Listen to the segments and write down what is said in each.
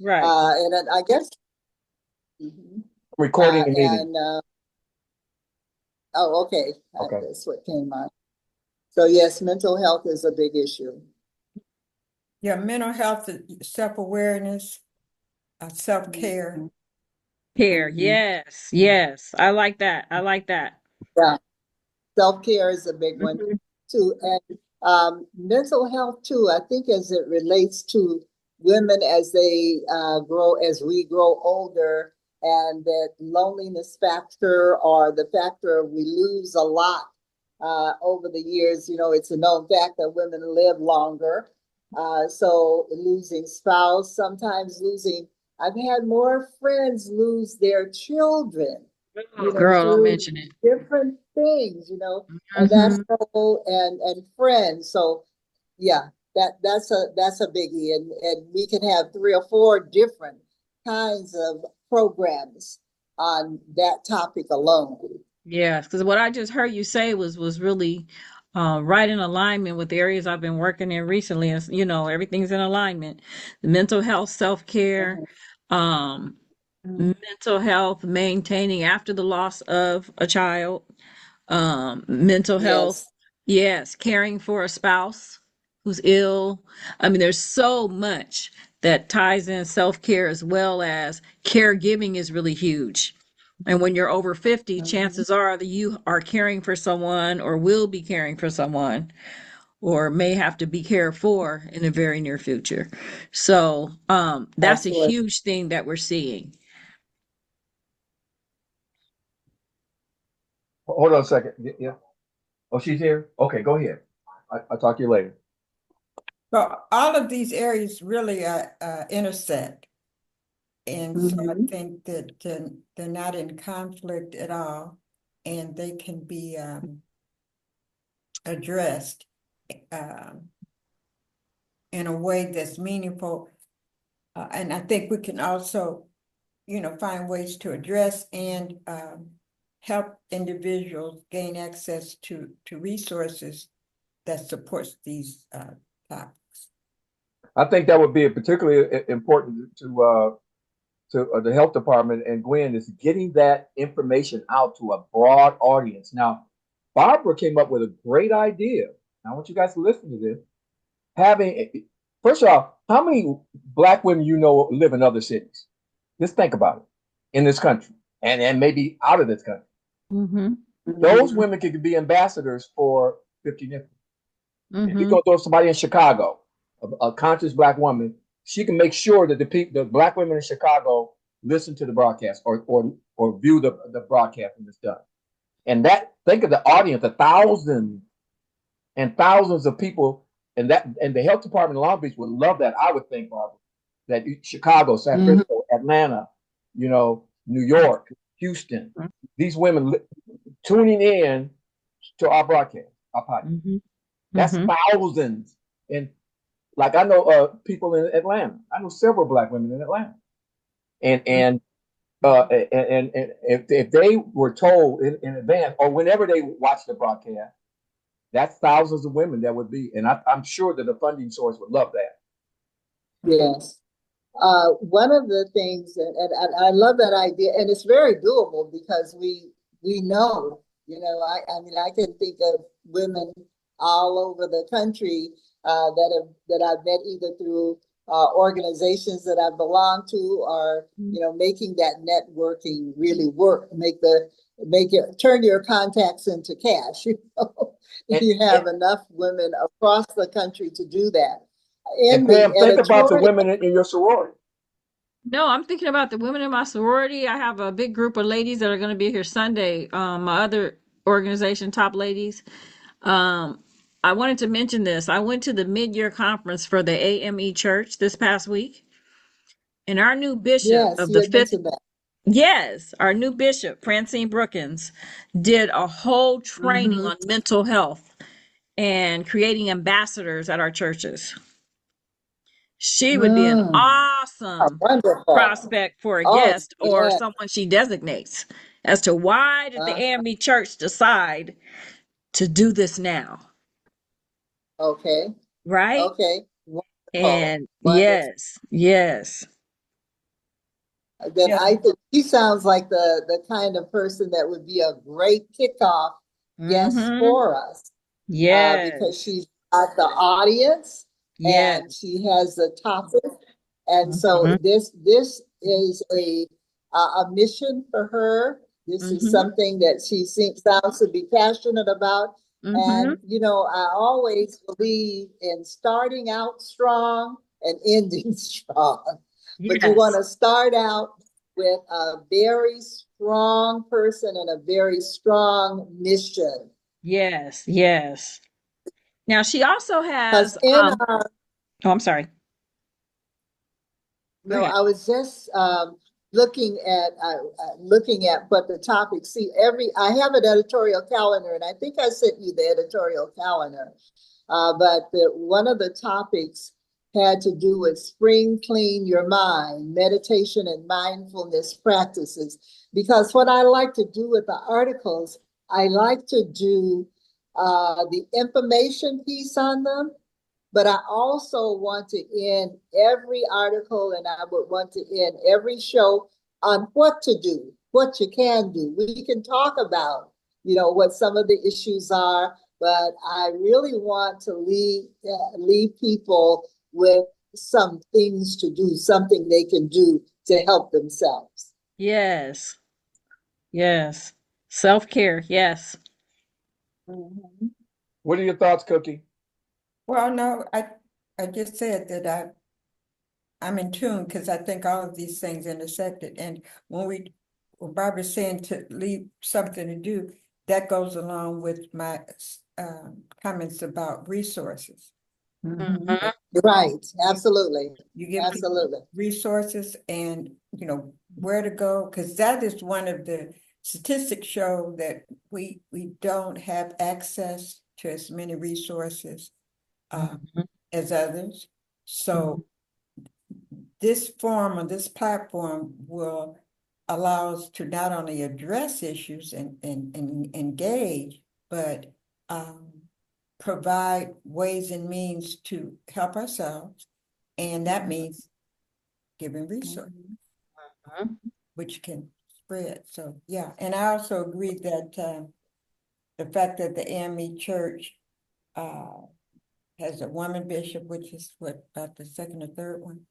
Right. And I guess, mhm. Recording the meeting. And oh, okay, Okay. that's what came on. So yes, mental health is a big issue. Yeah, mental health, self-awareness, self-care. Mhm. Care. Mhm. Yes. Yes. I like that. I like that. Yeah, self-care is a big one Mhm. too, and mental health too. I think as it relates to women as they grow, as we grow older, and that loneliness factor or the factor we lose a lot over the years. You know, it's a known fact that women live longer. So losing spouse, sometimes losing. I've had more friends lose their children, Oh, you know, girl, don't through mention it. different things, you know, and that's Hmm. so and friends. So yeah, that's a biggie. And we can have three or four different kinds of programs on that topic alone. Yes, because what I just heard you say was really right in alignment with the areas I've been working in recently. And everything's in alignment. The mental health, self-care, Mhm. um, mental health, maintaining after the loss of a child, mental health, Yes, yes, caring for a spouse who's ill. I mean, there's so much that ties in self-care as well as caregiving is really huge. And when you're over 50, mhm. chances are that you are caring for someone or will be caring for someone or may have to be cared for in the very near future. So, that's a Absolutely. huge thing that we're seeing. Hold on a second. Yeah. Oh, she's here? Okay, go ahead. I'll talk to you later. So all of these areas really intersect. And so I Mhm. think that they're not in conflict at all, and they can be addressed um, in a way that's meaningful. And I think we can also, find ways to address and help individuals gain access to resources that supports these topics. I think that would be particularly important to the health department and Gwen is getting that information out to a broad audience. Now, Barbara came up with a great idea. I want you guys to listen to this. Having first off, how many black women you know live in other cities? Just think about it in this country and maybe out of this country. Mm-hmm. Those Mhm. women could be ambassadors for 50 Nickels. If you Mm-hmm. go to somebody in Chicago, a conscious black woman, she can make sure that the black women in Chicago listen to the broadcast or view the broadcast when it's done. And that think of the audience, the thousands and thousands of people, and the health department in Long Beach would love that. I would think, Barbara, that Chicago, San Mhm. Francisco, Atlanta, New York, Houston, these women tuning in to our broadcast, our podcast. Mm-hmm. That's Mm-hmm. thousands. And like I know people in Atlanta. I know several black women in Atlanta. And and if they were told in advance or whenever they watch the broadcast, that's thousands of women that would be. And I'm sure that the funding source would love that. Yes. One of the things, and I love that idea, and it's very doable because we know, you know, I mean, I can think of women all over the country that I've met either through organizations that I belong to, or you know, making that networking really work, make it turn your contacts into cash. You know, And, you and, have enough women across the country to do that. and In the Pam, think about the editorial. women in your sorority. No, I'm thinking about the women in my sorority. I have a big group of ladies that are going to be here Sunday. My other organization, Top Ladies. Um, I wanted to mention this. I went to the mid-year conference for the AME Church this past week, and our new bishop Yes, of you the had fifth, mentioned that. yes, our new bishop, Francine Brookins, did a whole training Hmm. on mental health and creating ambassadors at our churches. She would be an awesome Wonderful. prospect for a Oh, guest or yeah. someone she designates as to why did the Uh, AME Church decide to do this now, okay. right? Okay. Wonderful. And Wonderful. yes, yes. then Yeah. I think she sounds like the kind of person that would be a great kickoff guest Mm-hmm. for us. Because Yes. she's got the audience Yes. and she has the topic. And Mm-hmm. so this is a mission for her. This is Mm-hmm. something that she sounds to be passionate about. Mm-hmm. And I always believe in starting out strong and ending strong. But you want Yes. to start out with a very strong person and a very strong mission. Yes. Yes. Now she also Because has in our oh, I'm sorry. Go No, ahead. I was just looking at what the topic. See, I have an editorial calendar, and I think I sent you the editorial calendar. But one of the topics had to do with spring clean your mind, meditation and mindfulness practices. Because what I like to do with the articles, I like to do the information piece on them, but I also want to end every article and I would want to end every show on what to do, what you can do. We can talk about, what some of the issues are, but I really want to leave people with some things to do, something they can do to help themselves. Yes. Yes. Self-care. Yes. Mhm. What are your thoughts, Cookie? Well, no, I just said that I'm in tune because I think all of these things intersected. And when Barbara's saying to leave something to do, that goes along with my comments about resources. Mhm. Mm-hmm. Right, absolutely, You give people absolutely. resources and where to go, because that is one of the statistics show that we don't have access to as many resources Mm-hmm. as others. So this forum or this platform will allow us to not only address issues and engage, but provide ways and means to help ourselves. And that means giving resources, Mm-hmm. which can spread. So, yeah. And I also agree that the fact that the AME Church has a woman bishop, which is what, about the second or third one,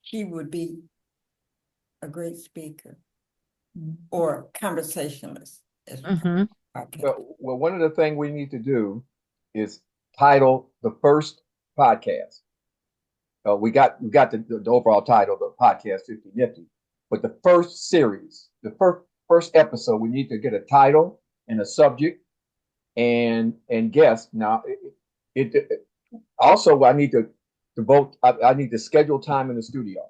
she would be a great speaker or conversationalist as Mm-hmm. podcast. Well, one of the things we need to do is title the first podcast. We got the overall title, the podcast 50 Nifty, but the first series, the first episode, we need to get a title and a subject and guest. Now, it also I need to devote. I need to schedule time in the studio.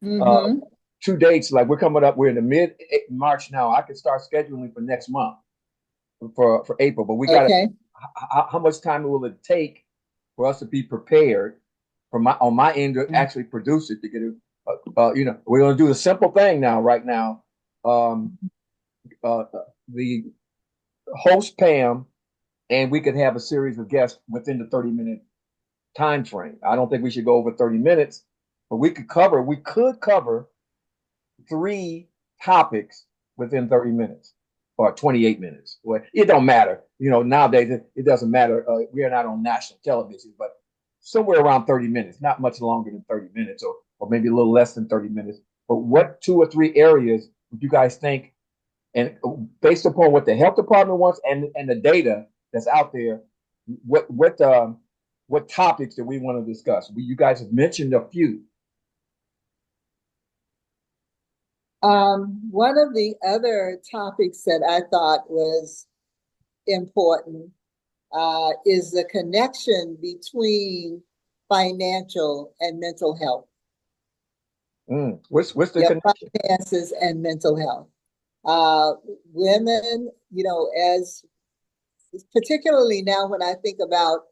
Uh, Mm-hmm. 2 dates, like we're coming up. We're in the mid March now. I can start scheduling for next month for April, but we got to. Okay. How much time will it take for us to be prepared on my end to actually produce it to get it? We're going to do the simple thing now. Right now, um, the host Pam, and we could have a series of guests within the 30-minute time frame. I don't think we should go over 30 minutes, but we could cover three topics within 30 minutes or 28 minutes. Well, it don't matter. Nowadays it doesn't matter. We are not on national television, but somewhere around 30 minutes, not much longer than 30 minutes or maybe a little less than 30 minutes. But what 2 or 3 areas would you guys think, and based upon what the health department wants and the data that's out there, what topics do we want to discuss? You guys have mentioned a few. One of the other topics that I thought was important is the connection between financial and mental health. What's the Your connection? finances and mental health. Women, as particularly now when I think about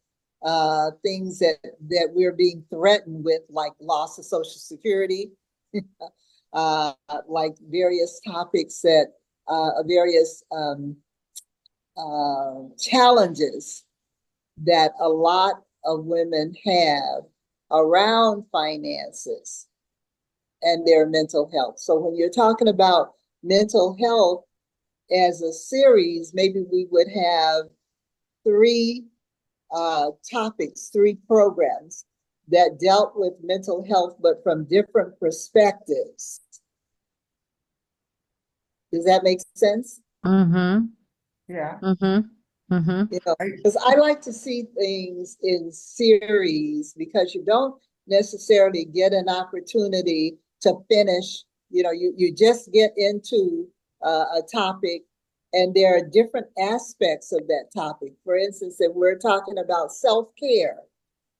things that we're being threatened with, like loss of Social Security, like various topics that various challenges that a lot of women have around finances and their mental health. So when you're talking about mental health as a series, maybe we would have three topics, three programs that dealt with mental health, but from different perspectives. Does that make sense? Mm-hmm. Yeah. Mm-hmm. Mm-hmm. You know, because I like to see things in series because you don't necessarily get an opportunity to finish. You know, you just get into a topic and there are different aspects of that topic. For instance, if we're talking about self-care,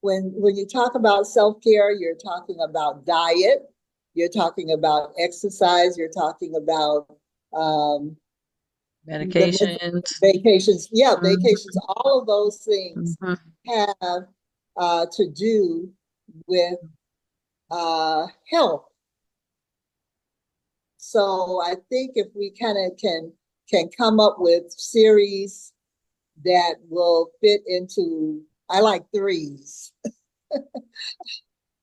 when you talk about self-care, you're talking about diet, you're talking about exercise, you're talking about the Medications. vacations. Yeah, Mhm. vacations. All of those things Mhm. have to do with health. So I think if we kind of can come up with series that will fit into, I like threes.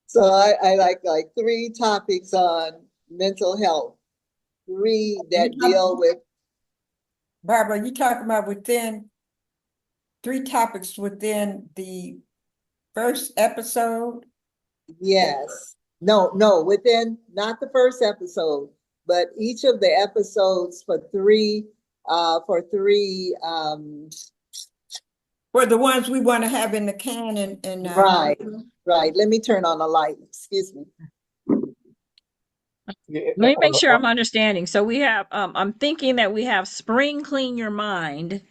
So I like three topics on mental health, three that deal with, Barbara, you talking about within three topics within the first episode? yes. No, within not the first episode, but each of the episodes for three For the ones we want to have in the can and right, right. Let me turn on the light. Excuse me. Yeah, Let me make sure I'm understanding. So we have, I'm thinking that we have spring clean your mind,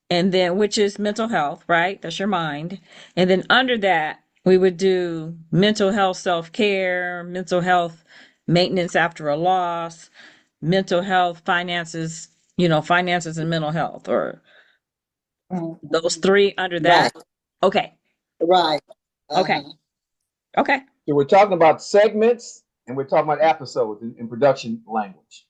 and then which is mental health, right? That's your mind. And then under that, we would do mental health self-care, mental health maintenance after a loss, mental health finances, finances and mental health, or those three under Right, that. Okay. right. Okay. Uh-huh. Okay. So we're talking about segments and we're talking about episodes in production language.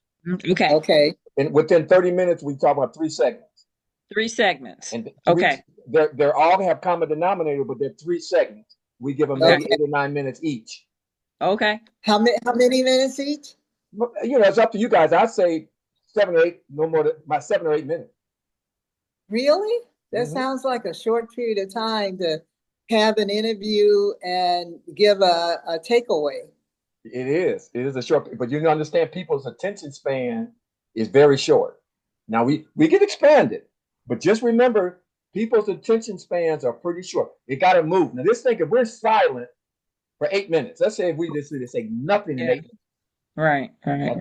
Okay. Okay. And within 30 minutes, we talk about three segments. Three segments. And Okay. they're all have common denominator, but they're three segments. We give them Okay. maybe 8 or 9 minutes each. Okay. How many minutes each? But, it's up to you guys. I'd say 7 or 8, no more than my 7 or 8 minutes. Really? That Mhm. sounds like a short period of time to have an interview and give a takeaway. It is. It is a short, but you understand people's attention span is very short. Now we can expand it, but just remember people's attention spans are pretty short. It got to move. Now just think if we're silent for 8 minutes. Let's say if we just say nothing in Yeah. 8 minutes. Right. Right.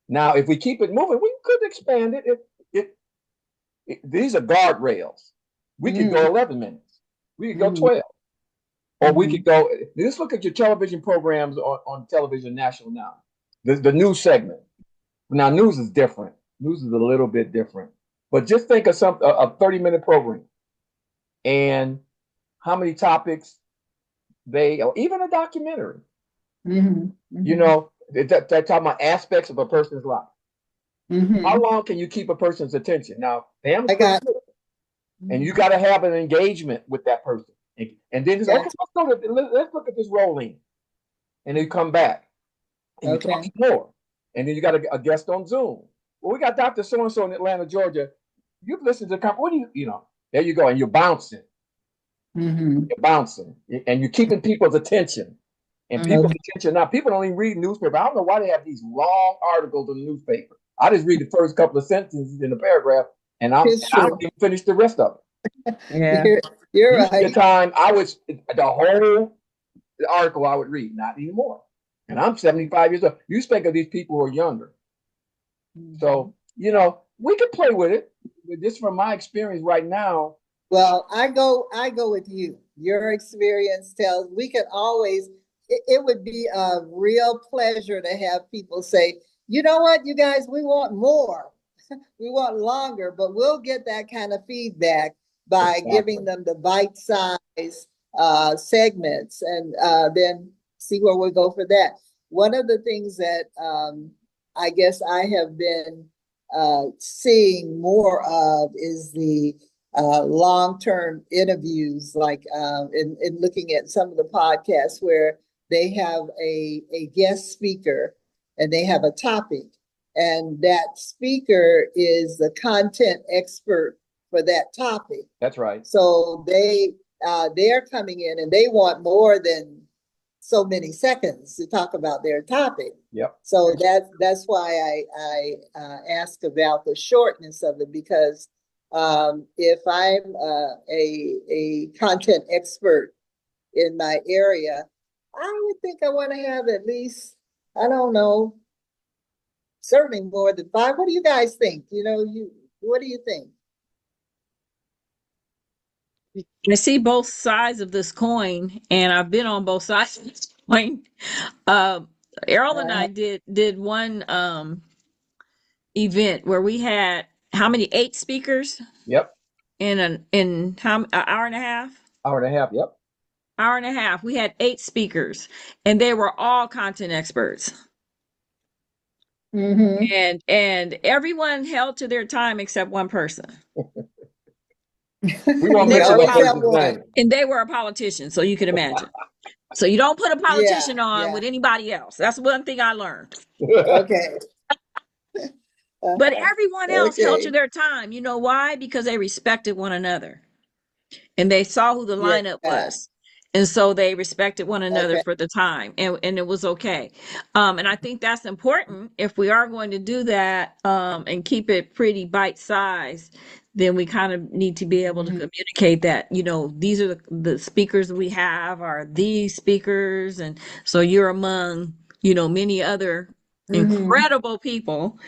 Now if we keep it moving, we could expand it. These are guardrails. We could go 11 minutes. We could go Mhm. 12. Or we Mhm. could go, let's look at your television programs on television national now. The news segment. Now, news is different. News is a little bit different. But just think of a 30-minute program and how many topics or even a documentary, Mhm. you Mhm. know, they're talking about aspects of a person's life. How Mhm. long can you keep a person's attention? Now, Pam's I pretty got. good. And you got to have an engagement with that person. And then it's okay, Gotcha. let's look at this rolling. And then you come back and you talk Okay. more. And then you got a guest on Zoom. Well, we got Dr. So-and-so in Atlanta, Georgia. You've listened to what do there you go. And you're bouncing. Mhm. You're bouncing. And you're keeping people's attention. And Mhm. people's Okay. attention now, people don't even read newspaper. I don't know why they have these long articles in the newspaper. I just read the first couple of sentences in the paragraph and It's I don't true. even finish the rest of it. Yeah. You're Used to the right. time the whole article I would read, not anymore. And I'm 75 years old. You think of these people who are younger. Mhm. So, we could play with it. But just from my experience right now, Well, I go with you. Your experience tells we can always, it would be a real pleasure to have people say, you know what, you guys, we want more. We want longer, but we'll get that kind of feedback by exactly. giving them the bite-sized segments and then see where we go for that. One of the things that I guess I have been seeing more of is the long-term interviews, like in looking at some of the podcasts where they have a guest speaker and they have a topic, and that speaker is the content expert for that topic. That's right. So they're coming in and they want more than so many seconds to talk about their topic. Yep. So that's why I ask about the shortness of it, because if I'm a content expert in my area, I would think I want to have at least, I don't know, certainly more than 5. What do you guys think? What do you think? I see both sides of this coin, and I've been on both sides of this coin. Errol and I did one event where we had how many? 8 speakers Yep. in an hour and a half. Hour and a half. Yep. Hour and a half. We had 8 speakers, and they were all content experts. Mm-hmm. And everyone held to their time except one person. We won't We mention always that have person's one. name. And they were a politician, so you can imagine. So you don't put a politician on with anybody else. That's one thing I learned. Okay. But everyone else held to Okay. their time. You know why? Because they respected one another and they saw who the lineup Yeah. was. And so they respected one another Okay. for the time, and it was okay. And I think that's important. If we are going to do that and keep it pretty bite-sized, then we kind of need to be able to communicate that, these are the speakers we have are these speakers. And so you're among, many other incredible people.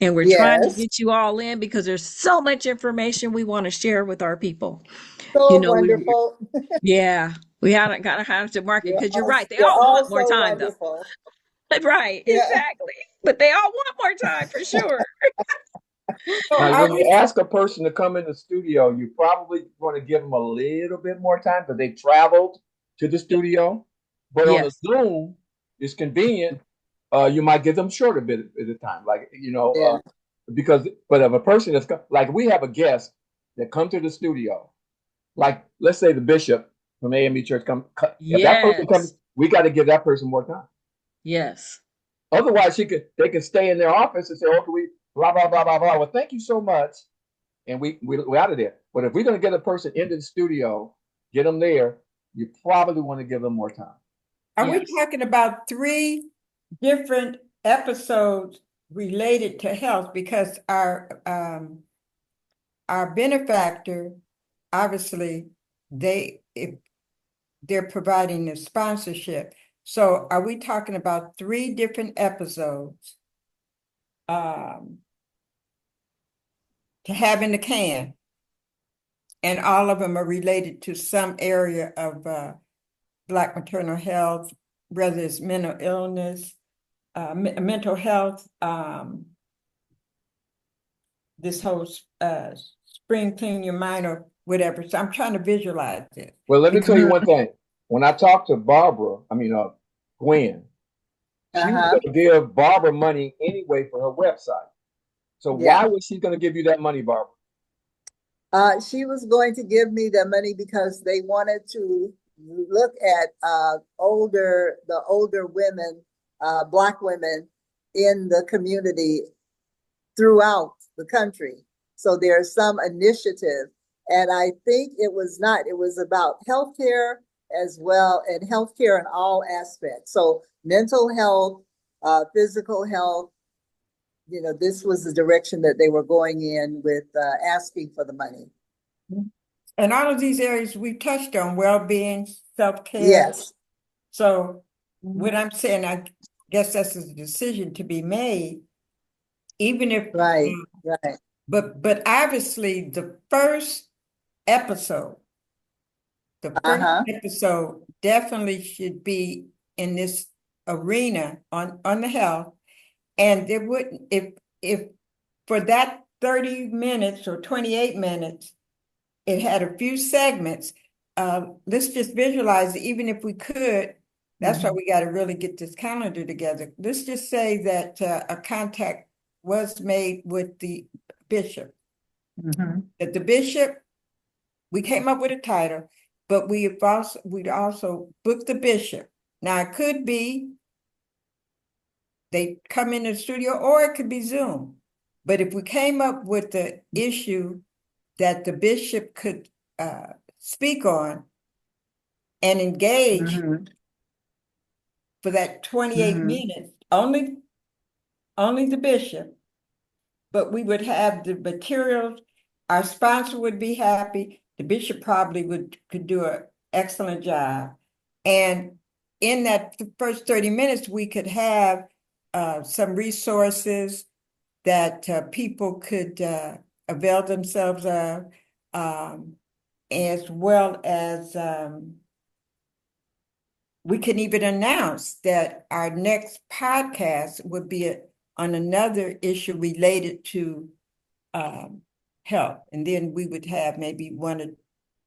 And we're trying to Yes. get you all in because there's so much information we want to share with our people. So We wonderful. yeah, we haven't got to have to market because you're right. They You're all all want more so time, though. wonderful. Right, Yeah. exactly. But they all want more time for sure. Now, when you ask a person to come in the studio, you probably want to give them a little bit more time because they traveled to the studio. But on a Yes. Zoom, it's convenient. You might give them shorter bit of time, like Yeah. but if a person that's like we have a guest that come to the studio, like let's say the bishop from AME Church if that person comes, Yes. we got to give that person more time. Yes. Otherwise, they can stay in their office and say, "Okay, we blah blah blah blah blah." Well, thank you so much, and we're out of there. But if we're going to get a person into the studio, get them there, you probably want to give them more time. Are we Yes. talking about 3 different episodes related to health? Because our benefactor, obviously, if they're providing the sponsorship. So are we talking about 3 different episodes to have in the can? And all of them are related to some area of Black maternal health, whether it's mental illness, mental health, this whole spring clean your mind or whatever. So I'm trying to visualize it. Well, let me tell you one thing. When I talked to Gwen, she was going to give Barbara money anyway for her website. So why was she going to give you that money, Barbara? She was going to give me the money because they wanted to look at the older women, Black women in the community throughout the country. So there's some initiative, and I think it was about healthcare as well, and healthcare in all aspects. So mental health, physical health, this was the direction that they were going in with asking for the money. And all of these areas we touched on, well-being, self-care. Yes. So what I'm saying, I guess that's a decision to be made, even if Right. But obviously the first episode definitely should be in this arena on the health. And there wouldn't, if for that 30 minutes or 28 minutes, it had a few segments, let's just visualize it, even if we could, that's why we got to really get this calendar together. Let's just say that a contact was made with the bishop. That the bishop we came up with a title, but we'd also booked the bishop. Now it could be they come in the studio, or it could be Zoom. But if we came up with the issue that the bishop could speak on and engage Mhm. for that 28 Mhm. minutes, only the bishop, but we would have the materials. Our sponsor would be happy. The bishop probably could do an excellent job. And in that first 30 minutes, we could have some resources that people could avail themselves of, as well as we can even announce that our next podcast would be on another issue related to health. And then we would have maybe one or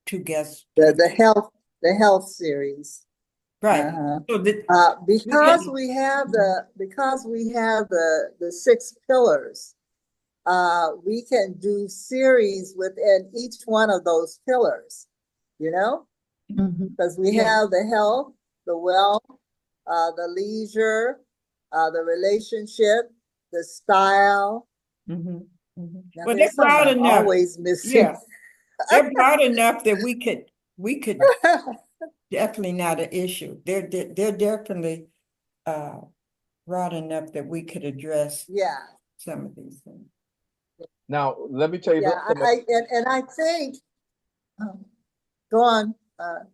two guests. The health series. Right. Uh-huh. So that Because we have the 6 pillars, we can do series within each one of those pillars, you know? Because we Yeah. have the health, the wealth, the leisure, the relationship, the style. Now, Now, well, they're there's something broad I'm enough. always missing. Yeah, they're broad enough that we could definitely not an issue. They're definitely broad enough that we could address Yeah, some of these things. Now, let me tell you, yeah. I think, go on.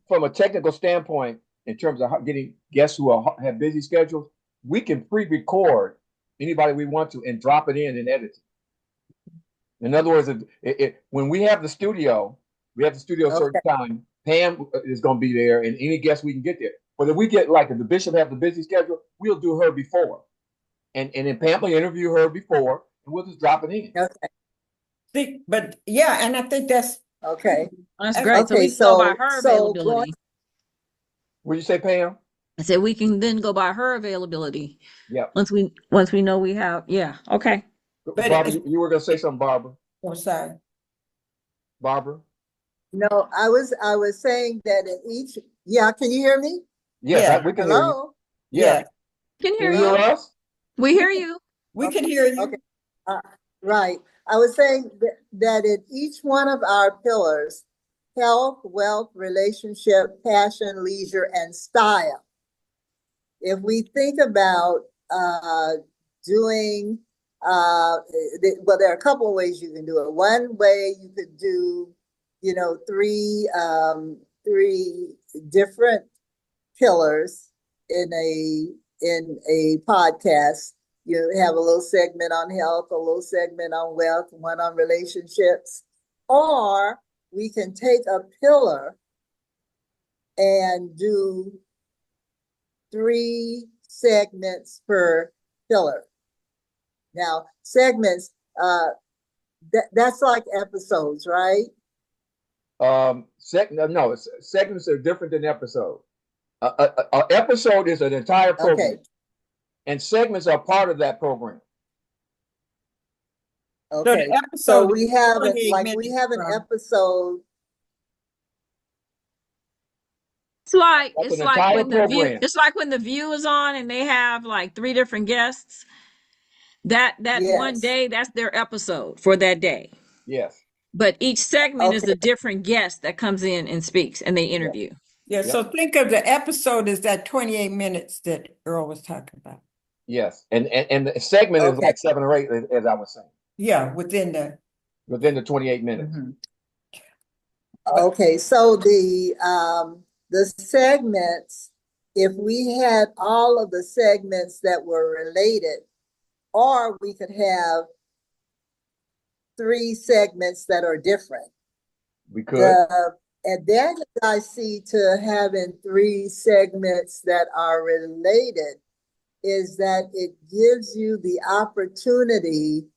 from a technical standpoint, in terms of getting guests who have busy schedules, we can pre-record anybody we want to and drop it in and edit it. In other words, when we have the studio a certain time. Pam is going to be there, and any guest we can get there. But if we get like if the bishop have the busy schedule, we'll do her before, and then Pam will interview her before, and we'll just drop it in. Okay. See, but yeah, and I think that's Okay. That's great. So Okay, we can go by so her so availability. What did you say, Pam? I said we can then go by her availability. Yeah. Once we know we have, yeah. Okay. But Barbara, you were going to say something, Barbara. oh, sorry. Barbara? no, I was saying that in each. Yeah, can you hear me? Yes, Yeah. we can hear you. Hello. Yeah. Can Can hear you hear you. us? We hear you. We Okay, can hear you. okay. Right. I was saying that in each one of our pillars, health, wealth, relationship, passion, leisure, and style. If we think about doing, well, there are a couple of ways you can do it. One way you could do, three different pillars in a podcast. You have a little segment on health, a little segment on wealth, one on relationships. Or we can take a pillar and do 3 segments per pillar. Now, segments, that's like episodes, right? Segments are different than episode. An episode is an entire program. Okay. And segments are part of that program. Okay. So we have an episode. It's like entire when the view. program. It's like when the View is on and they have like 3 different guests. That one Yes. day, that's their episode for that day. Yes. But each segment is Okay. a different guest that comes in and speaks and they interview. Yeah, Yep. so think of the episode as that 28 minutes that Earl was talking about. Yes. And the segment is Okay. like 7 or 8, as I was saying, Yeah, within the 28 minutes. Okay, so the segments, if we had all of the segments that were related, or we could have 3 segments that are different. We could. The advantage I see to having 3 segments that are related is that it gives you the opportunity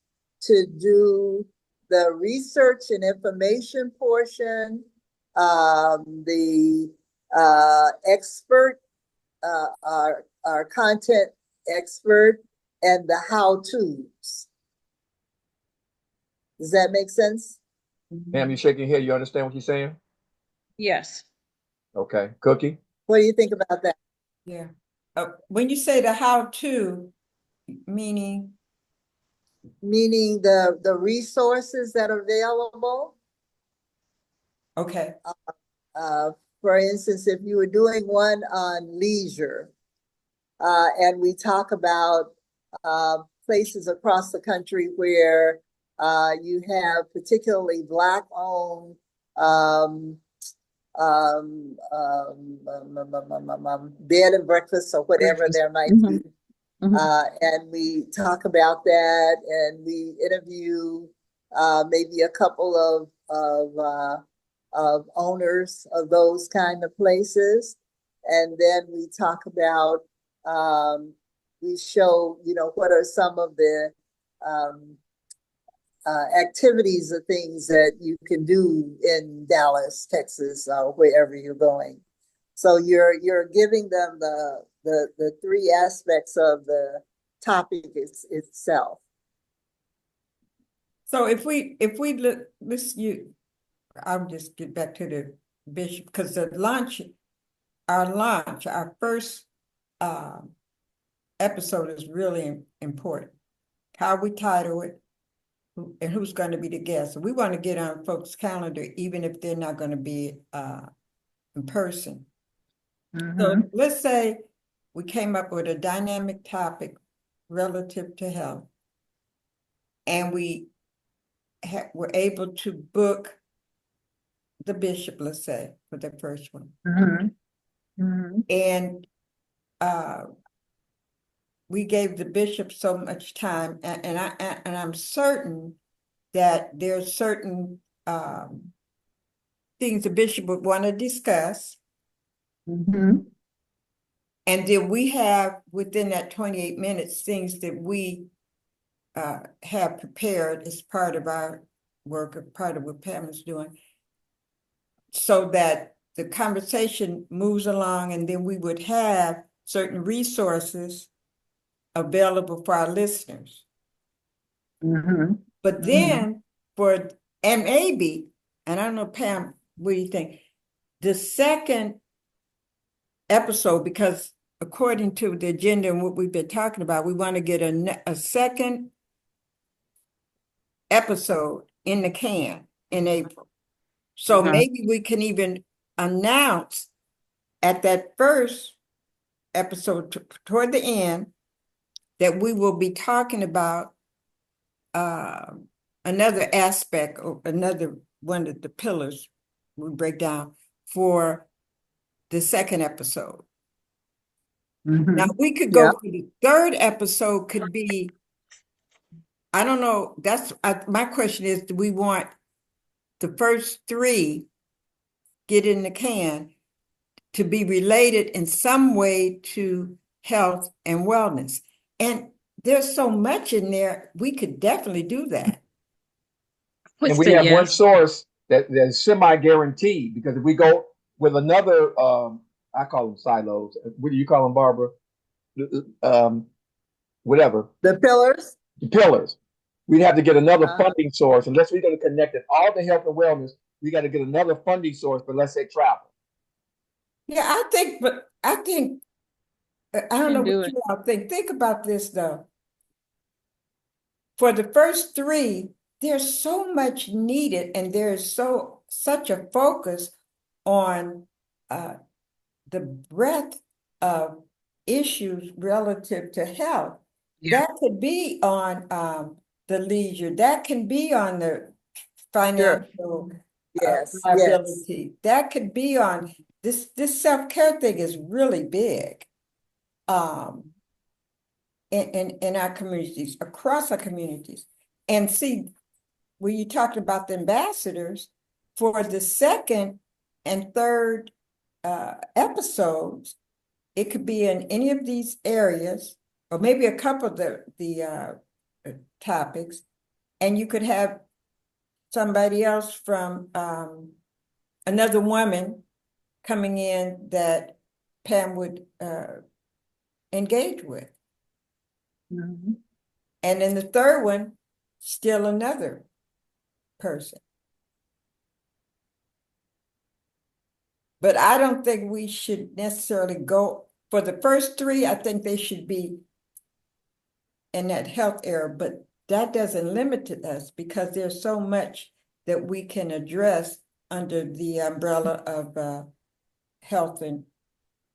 to do the research and information portion, the expert, our content expert, and the how-tos. Does that make sense? Pam, you shaking your head. You understand what he's saying? Yes. Okay, Cookie. What do you think about that? Yeah. When you say the how-to, meaning, Meaning the resources that are available. okay, Uh, for instance, if you were doing one on leisure, and we talk about places across the country where you have particularly Black-owned um, bed and breakfast or whatever there might be. And we talk about that, and we interview maybe a couple of owners of those kind of places, and then we talk about we show, you know, what are some of the um, activities or things that you can do in Dallas, Texas, or wherever you're going. So you're giving them the three aspects of the topic itself. so if we look, I'll just get back to the bishop, because the our first episode is really important. How we title it, and who's going to be the guest. So we want to get on folks' calendar, even if they're not going to be in person. So let's say we came up with a dynamic topic relative to health, and we were able to book the bishop, let's say, for the first one. And we gave the bishop so much time, and I'm certain that there's certain things the bishop would want to discuss. And then we have, within that 28 minutes, things that we have prepared as part of our work, or part of what Pam is doing, so that the conversation moves along, and then we would have certain resources available for our listeners. But then and maybe, and I don't know, Pam, what do you think? The second episode, because according to the agenda and what we've been talking about, we want to get a second episode in the can in April. So maybe we can even announce at that first episode toward the end that we will be talking about another aspect, or another one of the pillars we break down for the second episode. Now we could go for the third episode, could be, I don't know, my question is, do we want the first three get in the can to be related in some way to health and wellness? And there's so much in there, we could definitely do that. And we have one source that's semi-guaranteed, because if we go with another, I call them silos. What do you call them, Barbara? Whatever. The pillars. The pillars. We'd have to get another funding source, unless we're going to connect it all to health and wellness. We got to get another funding source for, let's say, travel. Yeah, I think I don't know what you all think. Think about this though. For the first three, there's so much needed, and there's such a focus on the breadth of issues relative to health. That could be on the leisure, that can be on the financial liability, that could be on this self-care thing is really big in our communities, across our communities. And see, when you talked about the ambassadors, for the second and third episodes, it could be in any of these areas, or maybe a couple of the topics, and you could have somebody else from another woman coming in that Pam would engage with. And then the third one, still another person. But I don't think we should necessarily go for the first three. I think they should be in that health area, but that doesn't limit us because there's so much that we can address under the umbrella of health and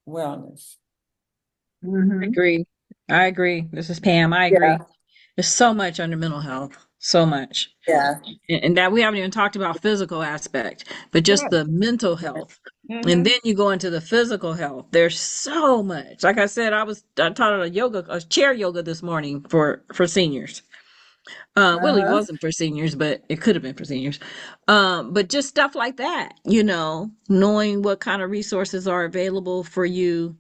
wellness. I agree. I agree. This is Pam. I Yeah, agree. There's so much under mental health. So much. yeah. And that we haven't even talked about physical aspect, but just Right. the mental health. And Mhm. then you go into the physical health. There's so much. Like I said, I taught a chair yoga this morning for seniors. Well, it Uh-huh. wasn't for seniors, but it could have been for seniors. But just stuff like that, knowing what kind of resources are available for you.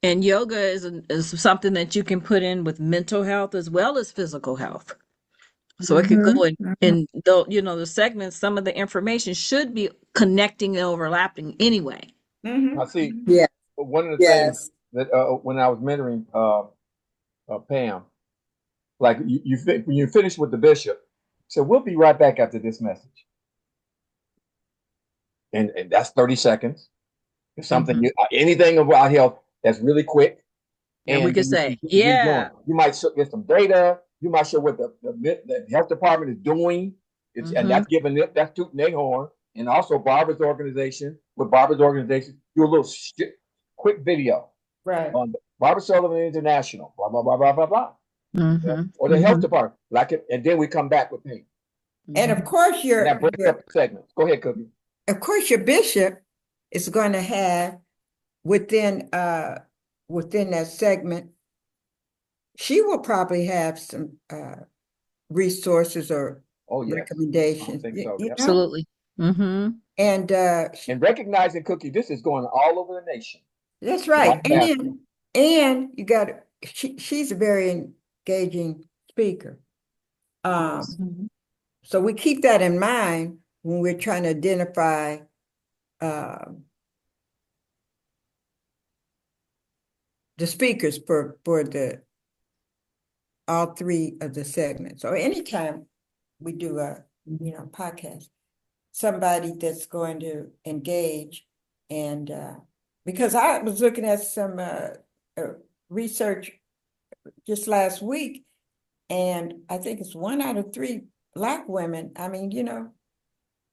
And yoga is something that you can put in with mental health as well as physical health. So it could go in, Mm-hmm. in the segments, some of the information should be connecting and overlapping anyway. Now, see, Mhm. Yeah, one of the things yes. that when I was mentoring Pam, like when you finish with the bishop, so we'll be right back after this message, and that's 30 seconds. If something Hmm. anything about health that's really quick, And we and could then you say, can get going. yeah. You might get some data. You might show what the health department is doing. And Hmm. that's giving it, that's tooting their horn. And also Barbara's organization, do a little quick video Right. on Barbara Sullivan International, blah, blah, blah, blah, blah, blah. Yeah. Hmm. Or the health Hmm. department, like it, and then we come back with me. And Hmm. of course, And that breaks up the segments. Go ahead, Cookie. your bishop is going to have within within that segment, she will probably have some resources or Oh, yes. I recommendations, think so. Yep. Absolutely. Hmm. And And recognizing, Cookie, this is going all over the nation. that's Not right. fast. And you got she's a very engaging speaker. Yes. So we keep that in mind when we're trying to identify um the speakers for the all three of the segments. Or anytime we do a podcast, somebody that's going to engage and because I was looking at some research just last week, and I think it's 1 out of 3 Black women. I mean,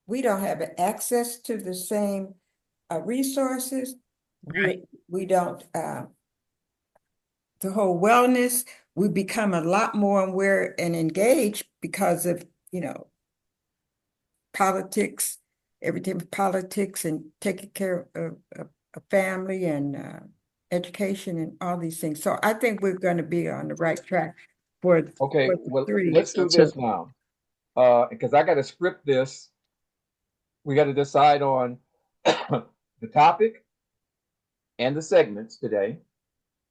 we don't have access to the same resources. Right. We don't the whole wellness. We become a lot more aware and engaged because of politics, everything with politics and taking care of a family and education and all these things. So I think we're going to be on the right track for Okay, the well, three. let's do this now. Because I got to script this. We got to decide on the topic and the segments today,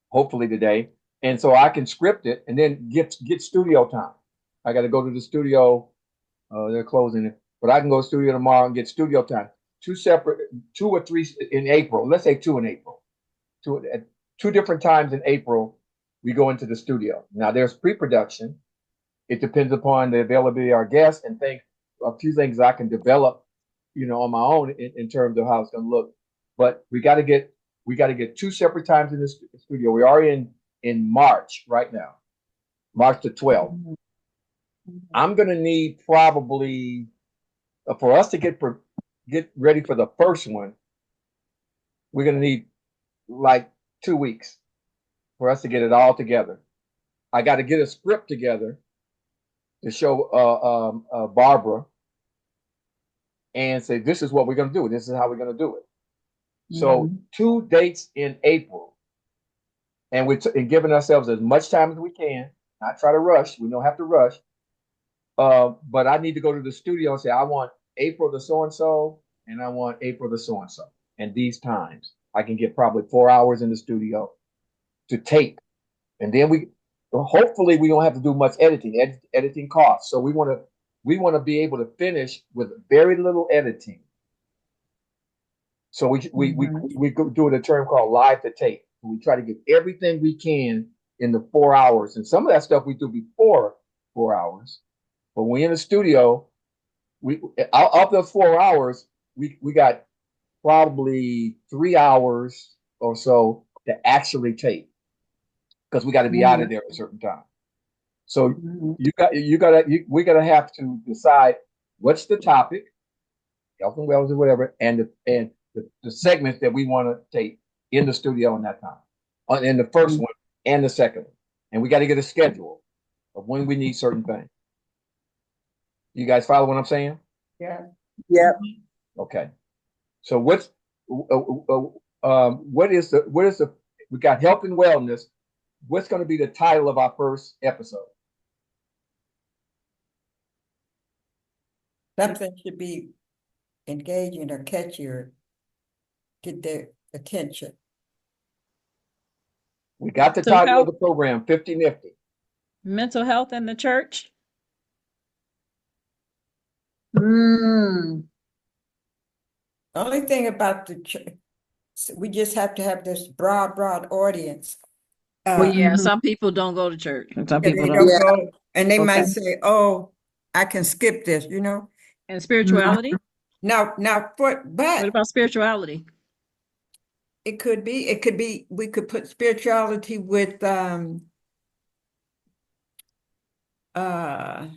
hopefully today. And so I can script it and then get studio time. I got to go to the studio. They're closing it, but I can go to studio tomorrow and get studio time. 2 or 3 in April. Let's say 2 in April. At 2 different times in April, we go into the studio. Now there's pre-production. It depends upon the availability of our guests and a few things I can develop, on my own in terms of how it's going to look. But we got to get 2 separate times in the studio. We are in March right now, March the 12th. I'm going to need probably for us to get ready for the first one. We're going to need like 2 weeks for us to get it all together. I got to get a script together to show Barbara and say, this is what we're going to do. This is how we're going to do it. So 2 dates in April, and we're giving ourselves as much time as we can. Not try to rush. We don't have to rush. But I need to go to the studio and say, I want April the so-and-so, and I want April the so-and-so. And these times, I can get probably 4 hours in the studio to tape. And then hopefully we don't have to do much editing. Editing costs. So we want to be able to finish with very little editing. So we do a term called live to tape. We try to get everything we can in the 4 hours. And some of that stuff we do before 4 hours. But when we're in the studio, of those 4 hours, we got probably 3 hours or so to actually tape because we got to be out of there at a certain time. So Mhm. we gotta have to decide what's the topic, health and wellness or whatever, and the segments that we want to take in the studio in that time, in the first Mhm. one and the second one, and we got to get a schedule of when we need certain things. You guys follow what I'm saying? Yeah. Yep. Okay. So what is the we got health and wellness. What's going to be the title of our first episode? Something should be engaging or catchy or get their attention. We got the So title of health, the program, 50 Nifty. mental health in the church. Mm. Only thing about the church, we just have to have this broad audience. Well, yeah, Mhm. some people don't go to church, and some And people they don't. don't Yeah. go, and they Okay. might say, "Oh, I can skip this," you know. And Mhm. spirituality. Now, What but about spirituality? it could be, we could put spirituality with uh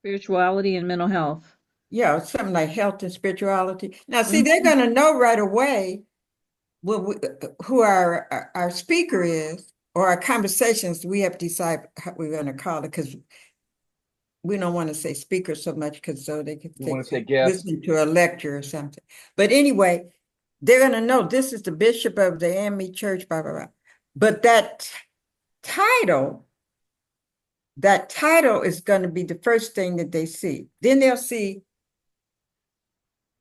Spirituality and mental health. yeah, something like health and spirituality. Now, see, they're Mhm. gonna know right away who our speaker is, or our conversations. We have to decide how we're gonna call it, because we don't want to say speaker so much, because so they can You think want to say guest? listen to a lecture or something. But anyway, they're gonna know this is the bishop of the AME Church, blah blah blah. But title, that title is going to be the first thing that they see. Then they'll see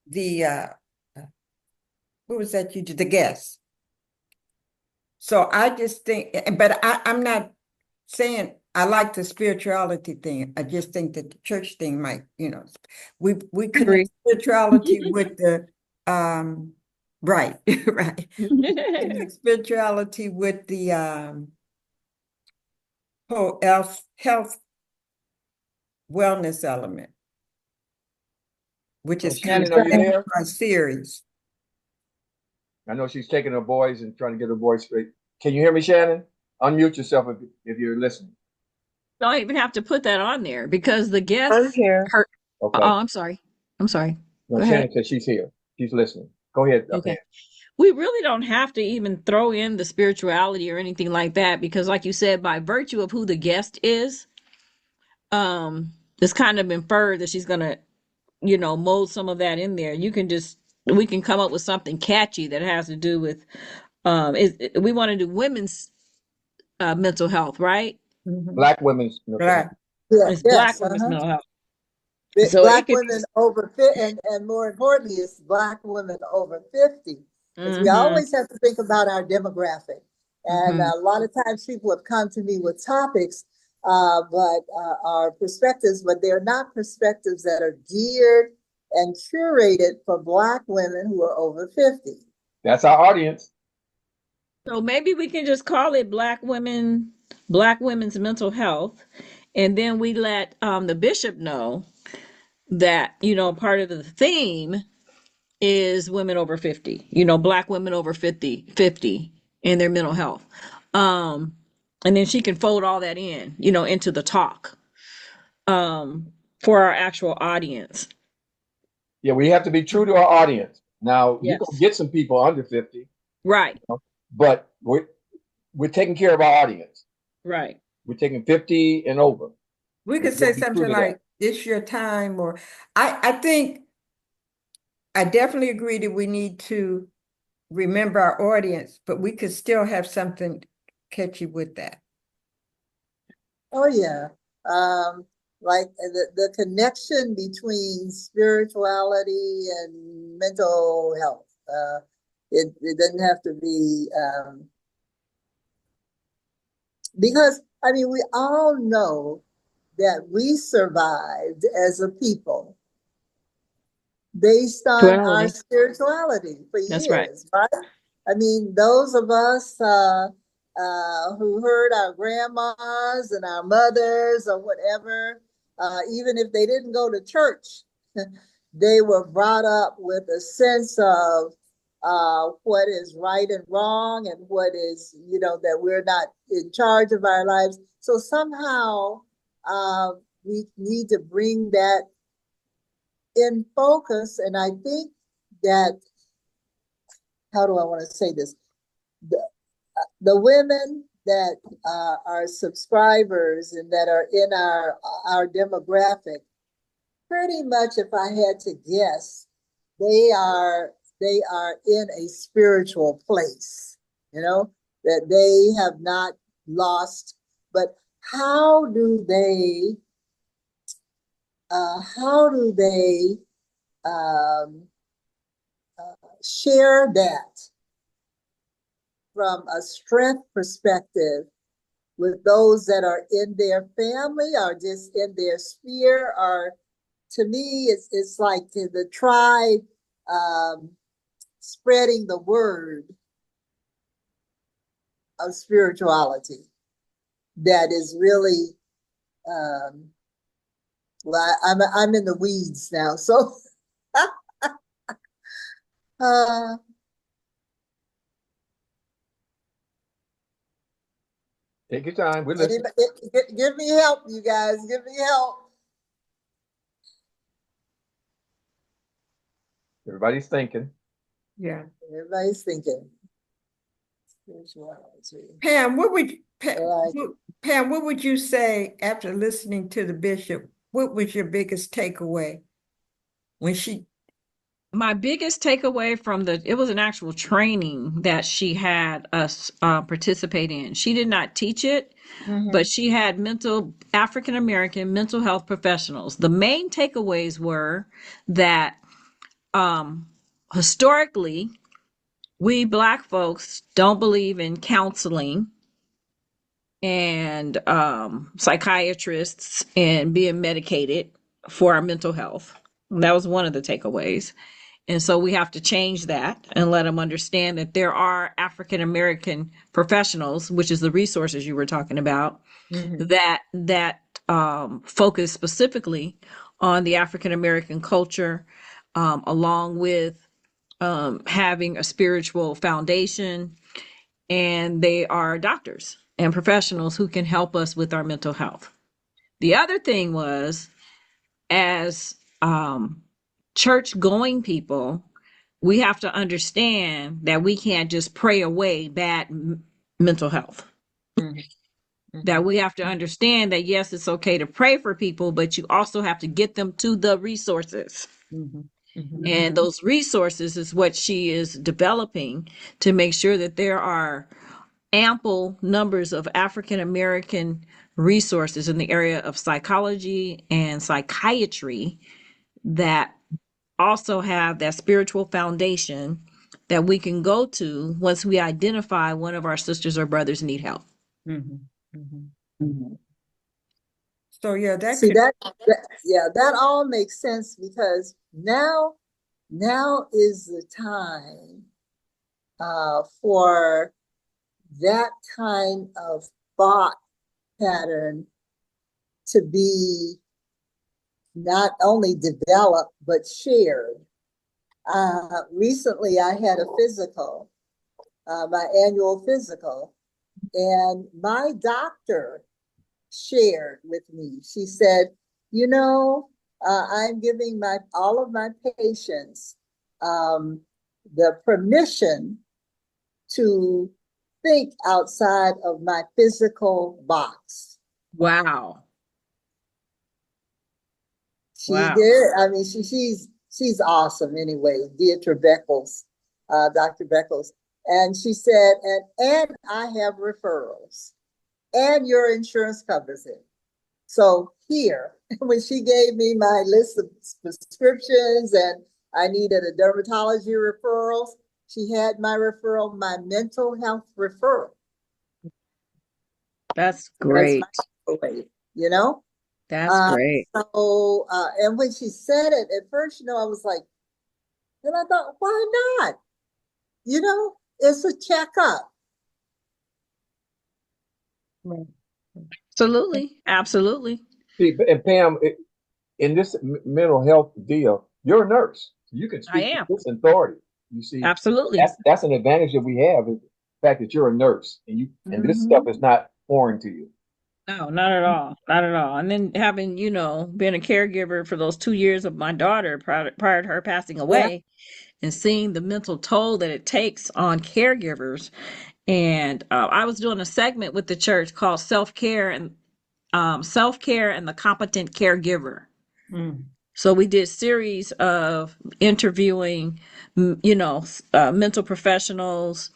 the what was that you did, the guest. So I just think, but I'm not saying I like the spirituality thing. I just think that the church thing might, we connect Agree. spirituality with the right, right. Connect spirituality with the whole health wellness element, which So is kind of Shannon, the are you Okay. name of there? our series. I know she's taking her voice and trying to get her voice straight. Can you hear me, Shannon? Unmute yourself if you're listening. Don't even have to put that on there because the I'm guests here. hurt. Oh, Okay. I'm sorry. I'm sorry. No, Go ahead. Shannon says she's here. She's listening. Go ahead, Pam. Okay. We really don't have to even throw in the spirituality or anything like that because, like you said, by virtue of who the guest is, it's kind of inferred that she's gonna, mold some of that in there. We can come up with something catchy that has to do with, we want to do women's mental health, right? Mhm. Black women's mental health. Right. Yeah. It's Black Yes. women's mental health. So it Black could be. women over 50, and more importantly, it's Black women over 50. Because we Mm-hmm. always have to think about our demographic. And Mm-hmm. a lot of times people have come to me with topics, but are perspectives, but they're not perspectives that are geared and curated for Black women who are over 50. That's our audience. So maybe we can just call it Black women's mental health, and then we let the bishop know that part of the theme is women over 50. Black women over 50 in their mental health, and then she can fold all that into the talk for our actual audience. Yeah, we have to be true to our audience. Now, you're going to Yes, get some people under 50, right, but we're taking care of our audience. right. We're taking 50 and over. We We're could going say to be true something to that. like, "It's your time," or I think I definitely agree that we need to remember our audience, but we could still have something catchy with that. Oh, yeah. Like the connection between spirituality and mental health. It doesn't have to be, because, I mean, we all know that we survived as a people based on our Duality. spirituality for That's right. years, right? I mean, those of us who heard our grandmas and our mothers or whatever, even if they didn't go to church, they were brought up with a sense of what is right and wrong and what is, that we're not in charge of our lives. So somehow we need to bring that in focus. And I think that, how do I want to say this? The women that are subscribers and that are in our demographic, pretty much, if I had to guess, they are in a spiritual place, that they have not lost. But how do they share that from a strength perspective with those that are in their family or just in their sphere? Or to me, it's like the tribe spreading the word of spirituality that is really, well, I'm in the weeds now, so Take your time. We're listening. give me help, you guys. Give me help. Everybody's thinking. Yeah. Everybody's thinking. Pam, Right. Pam, what would you say after listening to the bishop? What was your biggest takeaway when she? My biggest takeaway from it was an actual training that she had us participate in. She did not teach it, but she had African American mental health professionals. The main takeaways were that historically, we Black folks don't believe in counseling and psychiatrists and being medicated for our mental health. That was one of the takeaways. And so we have to change that and let them understand that there are African American professionals, which is the resources you were talking about, that focus specifically on the African American culture, along with having a spiritual foundation, and they are doctors and professionals who can help us with our mental health. The other thing was, as church going people, we have to understand that we can't just pray away bad mental health. That we have to understand that, yes, it's okay to pray for people, but you also have to get them to the resources. And those resources is what she is developing to make sure that there are ample numbers of African American resources in the area of psychology and psychiatry that also have that spiritual foundation that we can go to once we identify one of our sisters or brothers need help. So yeah, See that all makes sense, because now is the time for that kind of thought pattern to be not only developed but shared. Recently, I had a physical, my annual physical, and my doctor shared with me. She said, I'm giving all of my patients the permission to think outside of my physical box. Wow. She did. I mean, she's awesome anyway, Dr. Beckles. And she said, and I have referrals, and your insurance covers it. So here, when she gave me my list of prescriptions and I needed a dermatology referrals, she had my referral, my mental health referral. That's great. That's great. So, and when she said it, at first, I was like, then I thought, why not? It's a checkup. Absolutely. Absolutely. See, and Pam, in this mental health deal, you're a nurse. You can I speak to am. this authority. You see, Absolutely. that's an advantage that we have is the fact that you're a nurse and this stuff Mhm. is not foreign to you. No, not at all. Not at all. And then having, been a caregiver for those 2 years of my daughter prior to her passing Yeah. away and seeing the mental toll that it takes on caregivers. And I was doing a segment with the church called Self-Care and the Competent Caregiver. Mm. So we did series of interviewing, mental professionals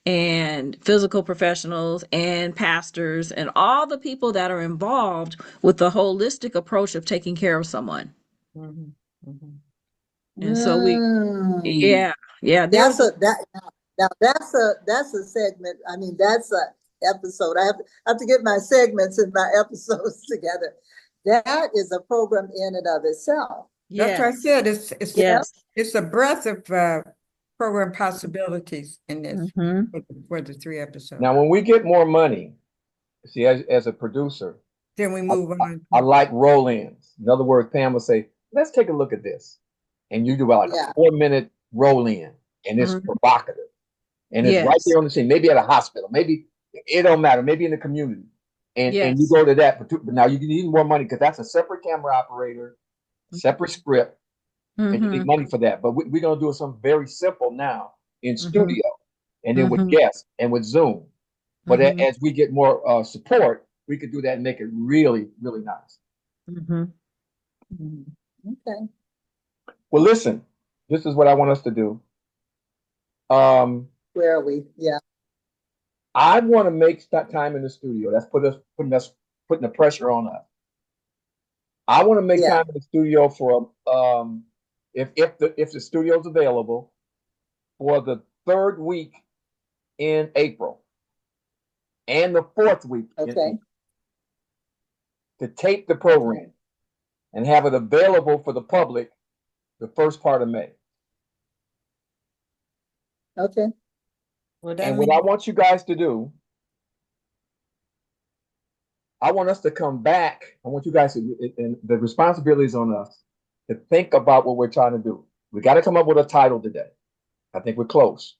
and physical professionals and pastors and all the people that are involved with the holistic approach of taking care of someone. Mhm. Mhm. And so we, Mm. yeah, yeah, there That's was, a that now that's a segment. I mean, that's a episode. I have to get my segments and my episodes together. That is a program in and of itself. That's what I yes, said. It's Yeah. yes. it's a breadth of program possibilities in this Hmm. for the 3 episodes. Now, when we get more money, see, as a producer, Then we I, move I, on. I like roll-ins. In other words, Pam will say, let's take a look at this. And you do about like a Yeah. 4-minute roll-in, and it's Hmm. provocative. And it's right Yes, there on the scene, maybe at a hospital, maybe it don't matter, maybe in the community. And you yes. go to that, but now you need more money because that's a separate camera operator, separate script, and you need Hmm. money for that. But we're gonna do something very simple now in Hmm. studio, and then with Hmm. guests and with Zoom. But Hmm. as we get more support, we could do that and make it really, really nice. Hmm. Mhm. Okay. Well, listen, this is what I want us to do. Um, Where are we? Yeah. I want to make that time in the studio. That's putting the pressure on us. I want to make Yeah. time in the studio for if the studio's available for the third week in April and the fourth week in Okay. April to tape the program and have it available for the public the first part of May. Okay. Well, that And what I means want you guys to do, I want us to come back. I want you guys to, and the responsibility is on us to think about what we're trying to do. We got to come up with a title today. I think we're close.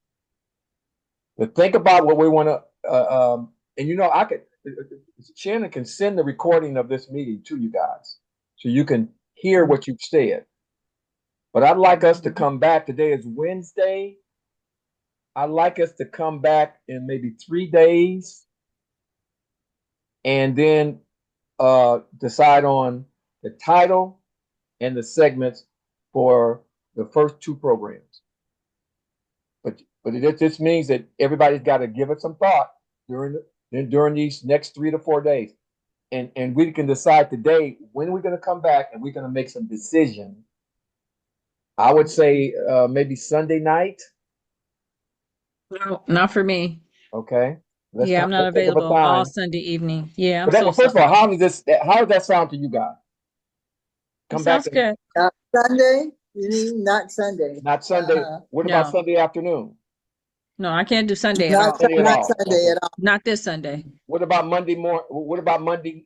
To think about what we want to, and I could, Shannon can send the recording of this meeting to you guys so you can hear what you've said. But I'd like us to come back. Today is Wednesday. I'd like us to come back in maybe 3 days and then decide on the title and the segments for the first two programs. But it just means that everybody's got to give it some thought during these next 3 to 4 days. And we can decide today when we're going to come back and we're going to make some decisions. I would say maybe Sunday night. No, not for me. Okay. Let's Yeah, I'm not think of a available all time. Sunday evening. Yeah, I'm But so first of sorry. all, how does that sound to you guys? It Come back sounds good. Sunday? You mean not Sunday? not Sunday. Uh-huh. What about No, Sunday afternoon? no, I can't do Sunday at Not all. Sunday at not all. Sunday Okay. at all. Not this Sunday. What about Monday morning? What about Monday?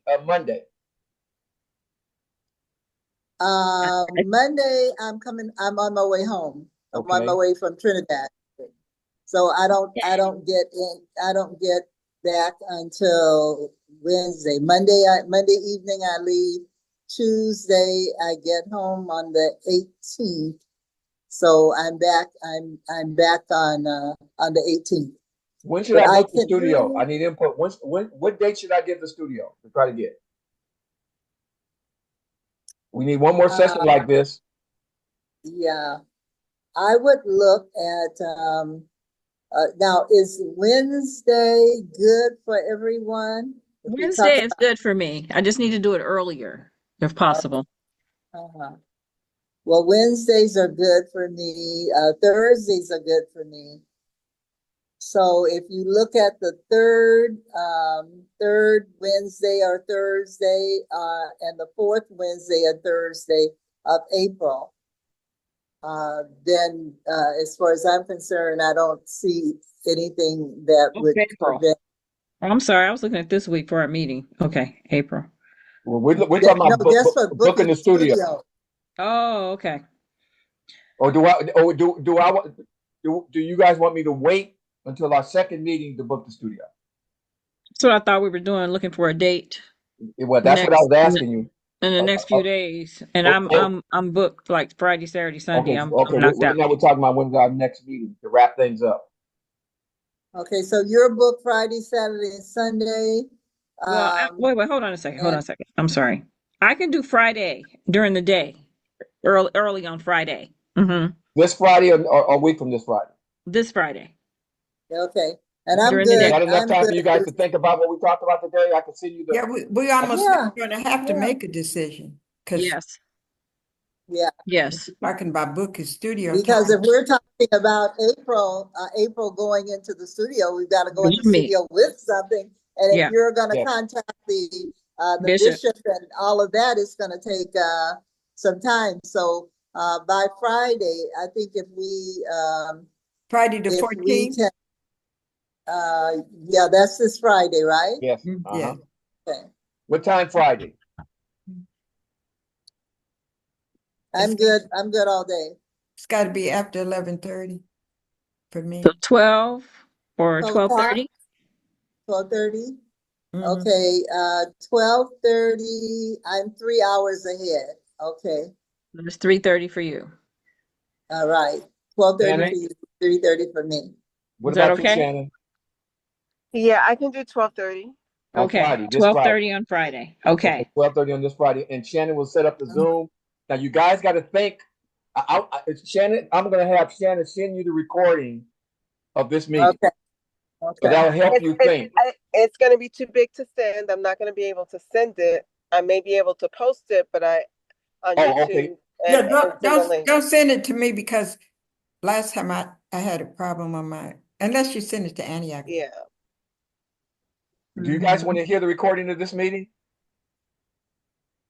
Monday I'm on my way home. I'm on my Okay. way from Trinidad. So I don't get back until Wednesday. Monday evening I leave. Tuesday I get home on the 18th. So I'm back on the 18th. When should But I I book the can studio? do I need input. What date should I give the studio to try to get? We need one more session uh like this. yeah. I would look at now is Wednesday good for everyone? If we talk Wednesday is good for me. I just need to do it earlier if possible. uh-huh. Well, Wednesdays are good for me. Thursdays are good for me. So if you look at the third Wednesday or Thursday, and the fourth Wednesday or Thursday of April, then as far as I'm concerned, I don't see anything that would April. prevent. Oh, I'm sorry. I was looking at this week for our meeting. Okay, April. We're talking No, about just for booking booking the studio. studio. Oh, okay. Or do I? Or do I want? Do you guys want me to wait until our second meeting to book the studio? So I thought we were doing, looking for a date Well, that's what I next was asking you. in the Uh, next uh, few days, and uh, oh, I'm booked like Friday, Saturday, Sunday. okay, I'm okay. knocked Right out. now we're talking about when's our next meeting to wrap things up. Okay, so you're booked Friday, Saturday, and Sunday. Well, Um, wait, hold on a second. Hold on and a second. I'm sorry. I can do Friday during the day, early on Friday. This Friday or a week from this Friday. This Friday okay, and I'm during the Is day. good. that enough I'm time for you guys good. to think about what we talked about today? I can send you the. Yeah, we almost Yeah, gonna have to yeah, make a decision, because Yes, yeah. yes. talking about book his studio Because if time. we're talking about April going into the studio, we've got to go in the Believe me. studio with something. And if Yeah, you're going to Yeah. contact the Bishop. bishop and all of that, it's going to take some time. So by Friday, I think Friday the if we 14th? can, yeah, that's this Friday, right? Yes. Yeah, Okay, What time Friday? I'm good. I'm good all day. it's got to be after 11:30 for So me. 12 or 12 o'clock, 12:30. 12:30. Mhm. Okay, 12:30. I'm 3 hours ahead. Okay, It's 3:30 for you. all right. 12:30 for Shannon? you, 3:30 for me. What Is that about you, okay? Shannon? Yeah, I can do 12:30. On Okay, Friday, this Friday. 12:30 on Friday. Okay, Okay. 12:30 on this Friday, and Shannon will set up the Zoom. Now you guys got to think. Shannon, I'm gonna have Shannon send you the recording of this meeting, Okay, so okay. that'll help you think. It's going to be too big to send. I'm not going to be able to send it. I may be able to post it, but on Oh, okay. YouTube Yeah, and send a link. don't send it to me, because last time I had a problem on my, unless you send it to Antioch. Yeah. Do you guys want to hear the recording of this meeting?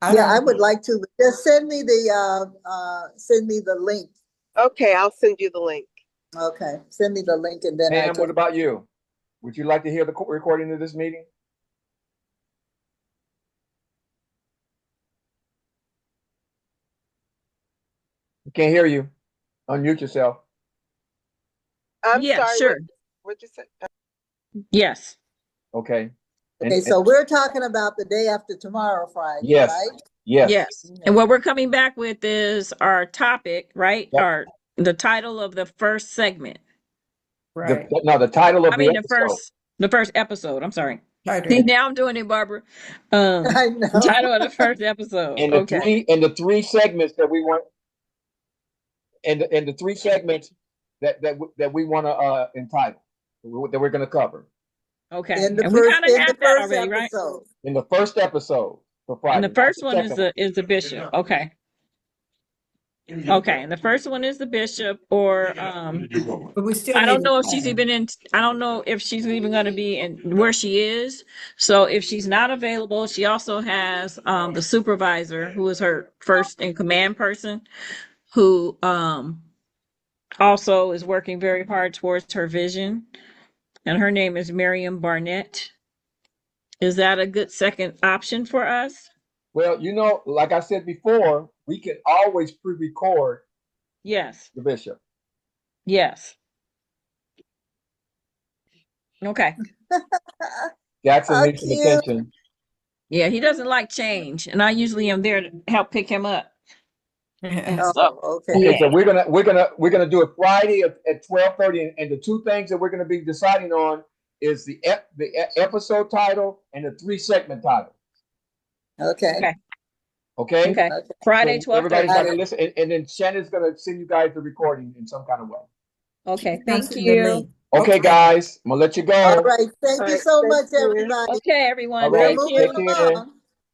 Yeah, I would like to, but just send me the link. Okay, I'll send you the link. Okay, send me the link and then I Pam, what can. about you? Would you like to hear the recording of this meeting? I can't hear you. Unmute yourself. I'm Yeah, sorry, sure. what'd you say? Yes. Okay. Okay, so we're talking about the day after tomorrow, Friday, yes, right? yes. Yes. And what we're coming back with is our topic, right? Yep. The title of the first segment. Right. The title of I the mean episode. the first episode. I'm sorry. Title. See, now I'm doing it, Barbara. I The know. title of the first episode. And Okay. the three segments that we want, and the three segments that we want to entitle, that we're going to cover Okay. In the And we first kind of in the have that first already, right? episode. in the first episode for Friday. And the not first one is second the bishop. Okay. Okay. And the first one is the bishop, or But we still I need don't a know if she's title. even in. I don't know if she's even going to be in where she is. So if she's not available, she also has the supervisor, who is her first in command person, who also is working very hard towards her vision, and her name is Miriam Barnett. Is that a good second option for us? Well, like I said before, we can always pre-record Yes. the bishop. Yes. Okay. Jackson How needs some cute. attention. Yeah, he doesn't like change, and I usually am there to help pick him up. And so, Oh, okay. Okay, yeah. so we're gonna do it Friday at 12:30, and the two things that we're gonna be deciding on is the episode title and the three segment title. Okay. Okay. Okay. Okay. Okay. Friday, So everybody's 12:30. got to listen, and then Shannon's gonna send you guys the recording in some kind of way. Okay. I'll Thank send the you. link. Okay, guys, I'm gonna let you go. All right. Thank All you right, so thank much, you. everybody. Okay, All everyone. We're right, Thank moving take you. care. along.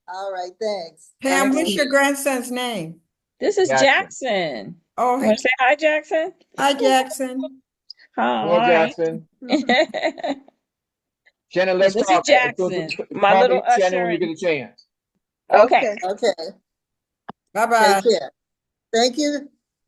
All right. Thanks. Pam, Thank what's you. your grandson's name? This is Jackson. Jackson. Oh, Want to say hi, Jackson? hi, Jackson. Hello, Hi. Jackson. Yeah, Shannon, let's this is talk. Jackson, my Call little me Shannon usher. when you get a chance. Okay. Okay. Okay. Bye-bye. Take care. Thank you.